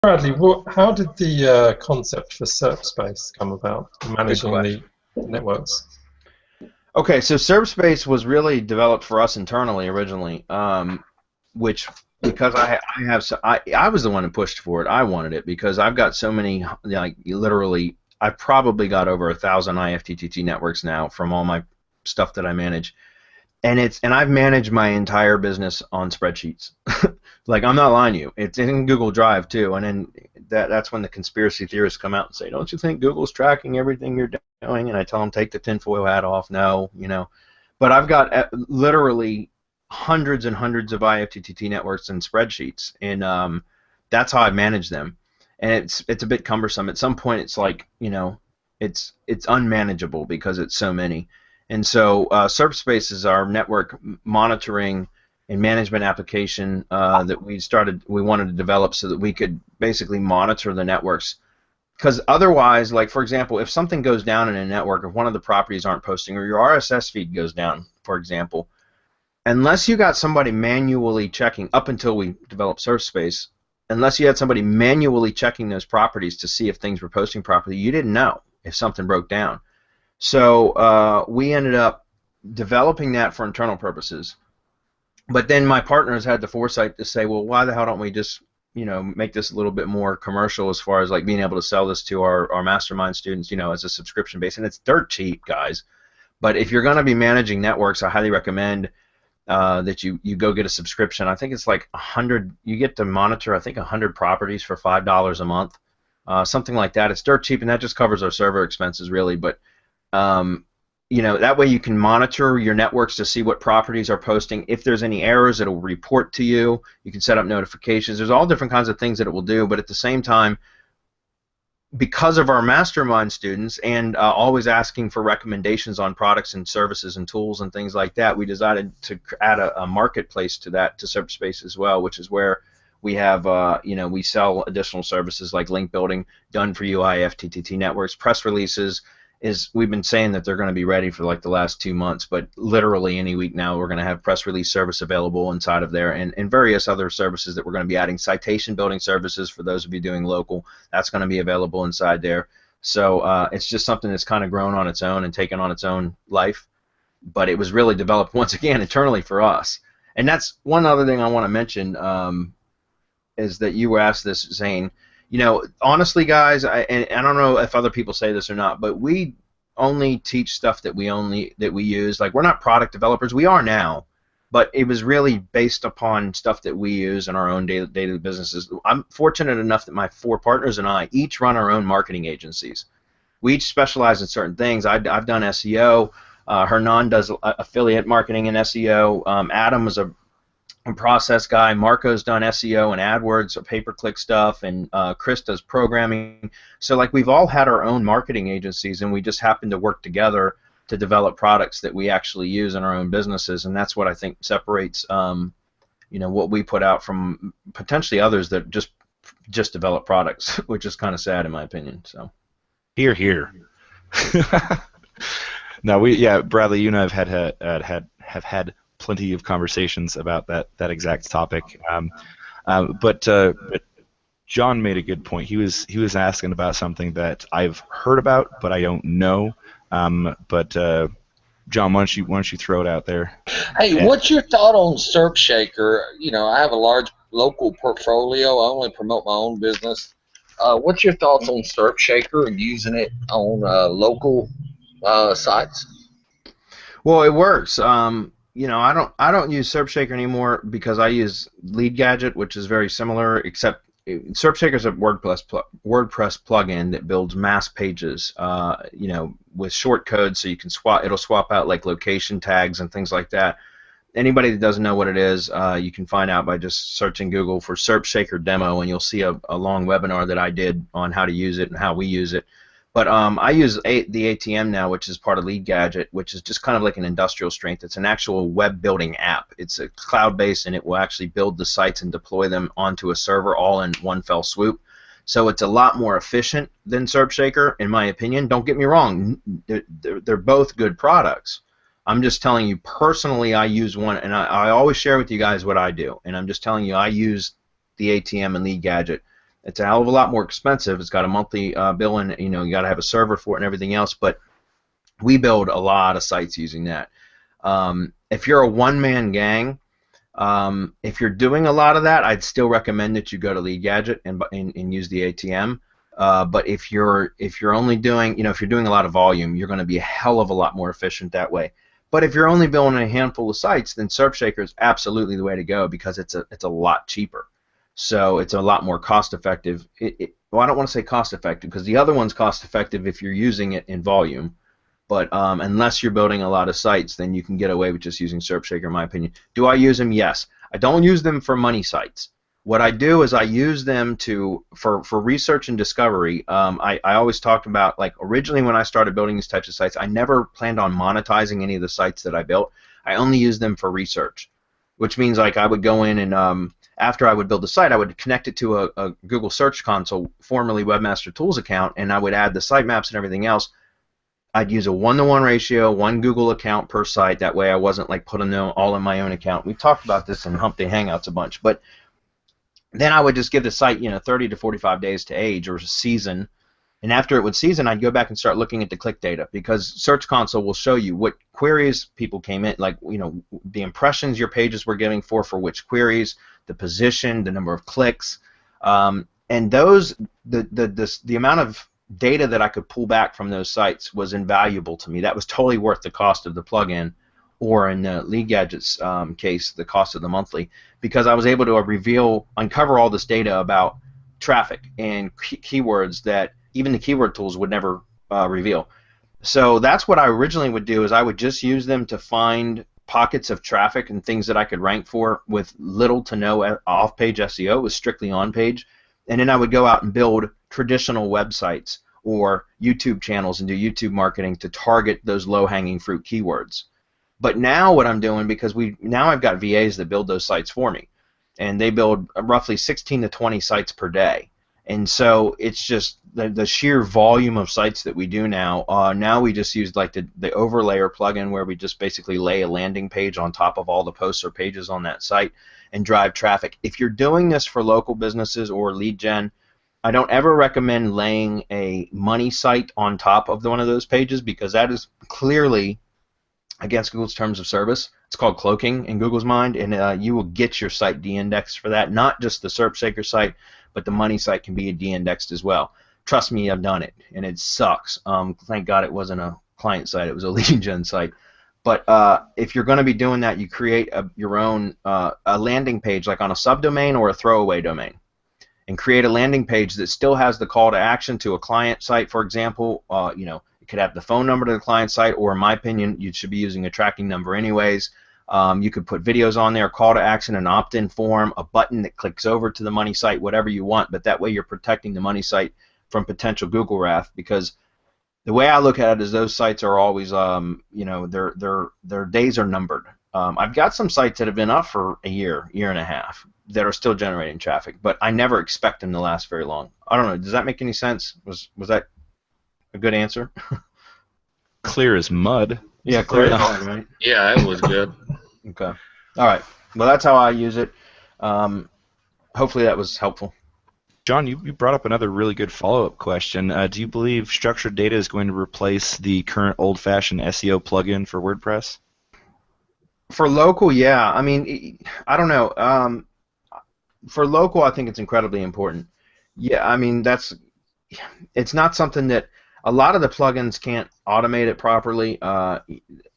Bradley, how did the concept for Serp space come about, managing the networks? Okay, so Serp space was really developed for us internally originally, which because I was the one who pushed for it. I wanted it because I've got so many, like literally I've probably got over 1,000 IFTTT networks now from all my stuff that I manage. And I've managed my entire business on spreadsheets. Like, I'm not lying to you. It's in Google Drive too. And then that's when the conspiracy theorists come out and say, "Don't you think Google's tracking everything you're doing?" And I tell them, "Take the tinfoil hat off." No, you know. But I've got literally hundreds and hundreds of IFTTT networks and spreadsheets, and that's how I manage them. And it's a bit cumbersome. At some point, it's like, it's unmanageable because it's so many. And so SerpSpace is our network monitoring and management application that we wanted to develop so that we could basically monitor the networks. Because otherwise, like for example, if something goes down in a network, if one of the properties aren't posting, or your RSS feed goes down, for example, unless you got somebody manually checking, up until we developed SerpSpace, unless you had somebody manually checking those properties to see if things were posting properly, you didn't know if something broke down. So we ended up developing that for internal purposes. But then my partners had the foresight to say, well, why the hell don't we just, make this a little bit more commercial as far as like being able to sell this to our mastermind students, as a subscription base. And it's dirt cheap, guys. But if you're going to be managing networks, I highly recommend that you go get a subscription. I think it's like 100. You get to monitor, I think, 100 properties for $5 a month, something like that. It's dirt cheap, and that just covers our server expenses, really. But that way you can monitor your networks to see what properties are posting. If there's any errors, it'll report to you. You can set up notifications. There's all different kinds of things that it will do, but at the same time, because of our mastermind students and always asking for recommendations on products and services and tools and things like that, we decided to add a marketplace to SerpSpace as well, which is where we have, we sell additional services like link building, done for you IFTTT networks, press releases. We've been saying that they're going to be ready for like the last 2 months, but literally any week now we're going to have press release service available inside of there, and various other services that we're going to be adding. Citation building services for those of you doing local, that's going to be available inside there. So it's just something that's kind of grown on its own and taken on its own life, but it was really developed once again internally for us. And that's one other thing I want to mention, is that you asked this, Zane. Honestly, guys, and I don't know if other people say this or not, but we only teach stuff that we use. Like, we're not product developers. We are now, but it was really based upon stuff that we use in our own daily businesses. I'm fortunate enough that my 4 partners and I each run our own marketing agencies. We each specialize in certain things. I've done SEO. Hernan does affiliate marketing and SEO. Adam is a process guy. Marco's done SEO and AdWords or pay-per-click stuff, and Chris does programming. So like, we've all had our own marketing agencies, and we just happen to work together to develop products that we actually use in our own businesses, and that's what I think separates what we put out from potentially others that just develop products, which is kind of sad in my opinion. So here. No, Bradley, you and I have had plenty of conversations about that exact topic. But John made a good point. He was asking about something that I've heard about, but I don't know. But John, why don't you throw it out there? Hey, what's your thought on SerpShaker? I have a large local portfolio. I only promote my own business. What's your thoughts on SerpShaker and using it on local sites? Well, it works. I don't use SerpShaker anymore because I use LeadGadget, which is very similar, except SerpShaker is a WordPress plugin that builds mass pages, with short codes, so you can it'll swap out like location tags and things like that. Anybody that doesn't know what it is, you can find out by just searching Google for SerpShaker demo, and you'll see a long webinar that I did on how to use it and how we use it. But I use the ATM now, which is part of LeadGadget, which is just kind of like an industrial strength. It's an actual web building app. It's a cloud-based, and it will actually build the sites and deploy them onto a server all in one fell swoop. So it's a lot more efficient than SerpShaker, in my opinion. Don't get me wrong. They're both good products. I'm just telling you, personally, I use one, and I always share with you guys what I do. And I'm just telling you, I use the ATM and LeadGadget. It's a hell of a lot more expensive. It's got a monthly bill, and you know, you got to have a server for it and everything else. But we build a lot of sites using that. If you're a one-man gang, if you're doing a lot of that, I'd still recommend that you go to Lead Gadget and use the ATM. But if you're only doing, you know, if you're doing a lot of volume, you're going to be a hell of a lot more efficient that way. But if you're only building a handful of sites, then SerpShaker is absolutely the way to go because it's a lot cheaper. So it's a lot more cost effective. Well, I don't want to say cost effective because the other one's cost effective if you're using it in volume. But unless you're building a lot of sites, then you can get away with just using SerpShaker, in my opinion. Do I use them? Yes. I don't use them for money sites. What I do is I use them for research and discovery. I always talked about, like, originally when I started building these types of sites, I never planned on monetizing any of the sites that I built. I only used them for research, which means, like, I would go in and after I would build a site, I would connect it to a Google Search Console, formerly Webmaster Tools account, and I would add the sitemaps and everything else. I'd use a 1-to-1 ratio, one Google account per site. That way I wasn't like putting them all in my own account. We've talked about this in Hump Day Hangouts a bunch. But then I would just give the site, you know, 30 to 45 days to age or season. And after it would season, I'd go back and start looking at the click data because Search Console will show you what queries people came in, like, you know, the impressions your pages were giving for which queries, the position, the number of clicks. And those, the amount of data that I could pull back from those sites was invaluable to me. That was totally worth the cost of the plugin, or in the Lead Gadget's case, the cost of the monthly, because I was able to uncover all this data about traffic and keywords that even the keyword tools would never reveal. So that's what I originally would do, is I would just use them to find pockets of traffic and things that I could rank for with little to no off-page SEO. It was strictly on-page. And then I would go out and build traditional websites or YouTube channels and do YouTube marketing to target those low-hanging fruit keywords. But now what I'm doing, because now I've got VAs that build those sites for me, and they build roughly 16 to 20 sites per day. And so it's just the sheer volume of sites that we do now. Now we just use like the overlayer plugin, where we just basically lay a landing page on top of all the posts or pages on that site and drive traffic. If you're doing this for local businesses or lead gen, I don't ever recommend laying a money site on top of one of those pages, because that is clearly against Google's terms of service. It's called cloaking in Google's mind, and you will get your site de-indexed for that. Not just the SerpShaker site, but the money site can be de-indexed as well. Trust me, I've done it, and it sucks. Thank God it wasn't a client site; it was a lead gen site. But if you're going to be doing that, you create your own a landing page, like on a subdomain or a throwaway domain, and create a landing page that still has the call to action to a client site, for example. You know, it could have the phone number to the client site, or in my opinion, you should be using a tracking number anyways. You could put videos on there, call to action, an opt-in form, a button that clicks over to the money site, whatever you want. But that way you're protecting the money site from potential Google wrath, because the way I look at it is those sites are always, you know, their days are numbered. I've got some sites that have been up for a year and a half that are still generating traffic, but I never expect them to last very long. I don't know. Does that make any sense? Was that a good answer? Clear as mud. Yeah, clear as mud, right? Yeah, it was good. Okay. All right. Well, that's how I use it. Hopefully that was helpful. John, you brought up another really good follow-up question. Do you believe structured data is going to replace the current old-fashioned SEO plugin for WordPress? For local, yeah. I mean, I don't know. For local, I think it's incredibly important. Yeah, I mean, it's not something that a lot of the plugins can't automate it properly.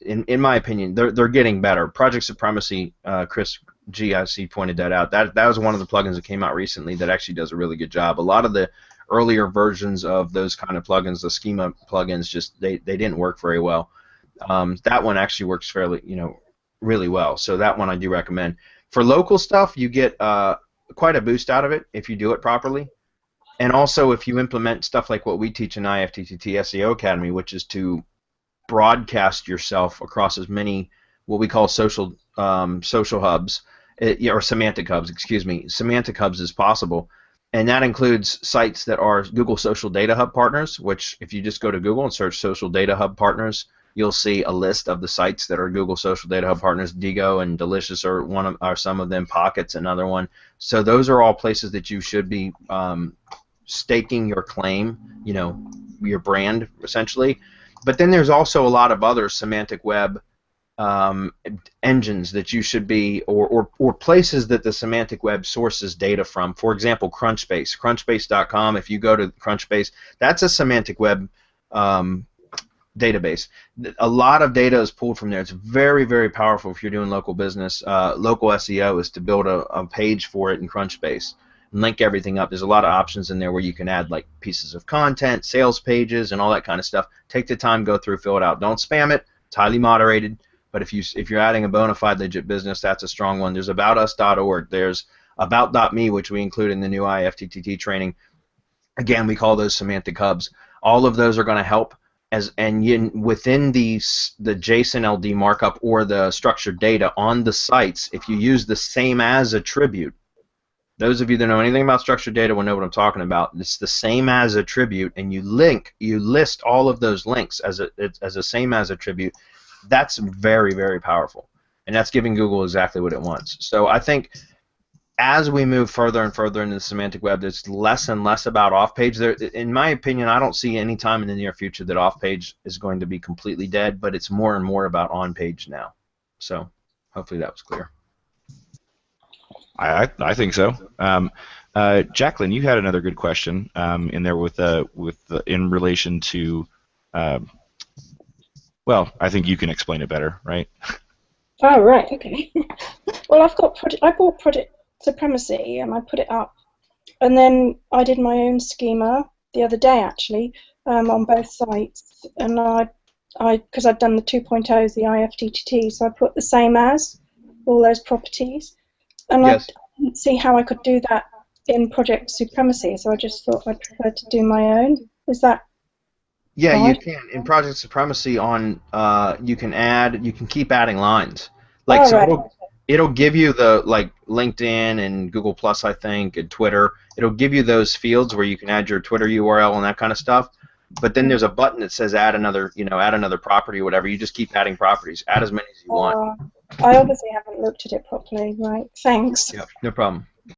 In my opinion, they're getting better. Project Supremacy, Chris GIC pointed that out. That was one of the plugins that came out recently that actually does a really good job. A lot of the earlier versions of those kind of plugins, the schema plugins, just they didn't work very well. That one actually works fairly, you know, really well. So that one I do recommend. For local stuff, you get quite a boost out of it if you do it properly. And also if you implement stuff like what we teach in IFTTT SEO Academy, which is to broadcast yourself across as many what we call social hubs, or semantic hubs, excuse me, semantic hubs as possible. And that includes sites that are Google Social Data Hub partners, which if you just go to Google and search Social Data Hub partners, you'll see a list of the sites that are Google Social Data Hub partners. Digo and Delicious are some of them. Pocket's another one. So those are all places that you should be staking your claim, your brand essentially. But then there's also a lot of other semantic web engines that you should be, or places that the semantic web sources data from. For example, Crunchbase. Crunchbase.com, if you go to Crunchbase, that's a semantic web database. A lot of data is pulled from there. It's very, very powerful if you're doing local business. Local SEO is to build a page for it in Crunchbase and link everything up. There's a lot of options in there where you can add like pieces of content, sales pages, and all that kind of stuff. Take the time, go through, fill it out. Don't spam it. It's highly moderated. But if you're adding a bona fide legit business, that's a strong one. There's aboutus.org. There's about.me, which we include in the new IFTTT training. Again, we call those semantic hubs. All of those are going to help. Within the JSON LD markup or the structured data on the sites, if you use the same as attribute, those of you that know anything about structured data will know what I'm talking about. It's the same as attribute, and you list all of those links as a same as attribute. That's very, very powerful, and that's giving Google exactly what it wants. So I think as we move further and further into the semantic web, it's less and less about off-page. In my opinion, I don't see any time in the near future that off-page is going to be completely dead, but it's more and more about on-page now. So hopefully that was clear. I think so. Jacqueline, you had another good question in there in relation to. Well, I think you can explain it better, right? Oh, right, okay. Well, I bought Project Supremacy and I put it up, and then I did my own schema the other day actually on both sites, and because I'd done the 2.0s, the IFTTT, so I put the same as all those properties, and yes. I didn't see how I could do that in Project Supremacy, so I just thought I'd prefer to do my own. Is that Yeah, right? you can. In Project Supremacy you can keep adding lines. Like Oh, so right. it'll give you the LinkedIn and Google Plus, I think, and Twitter. It'll give you those fields where you can add your Twitter URL and that kind of stuff. But then there's a button that says add another property or whatever. You just keep adding properties. Add as many as you want. I obviously haven't looked at it properly, right? Thanks. Yeah, no problem.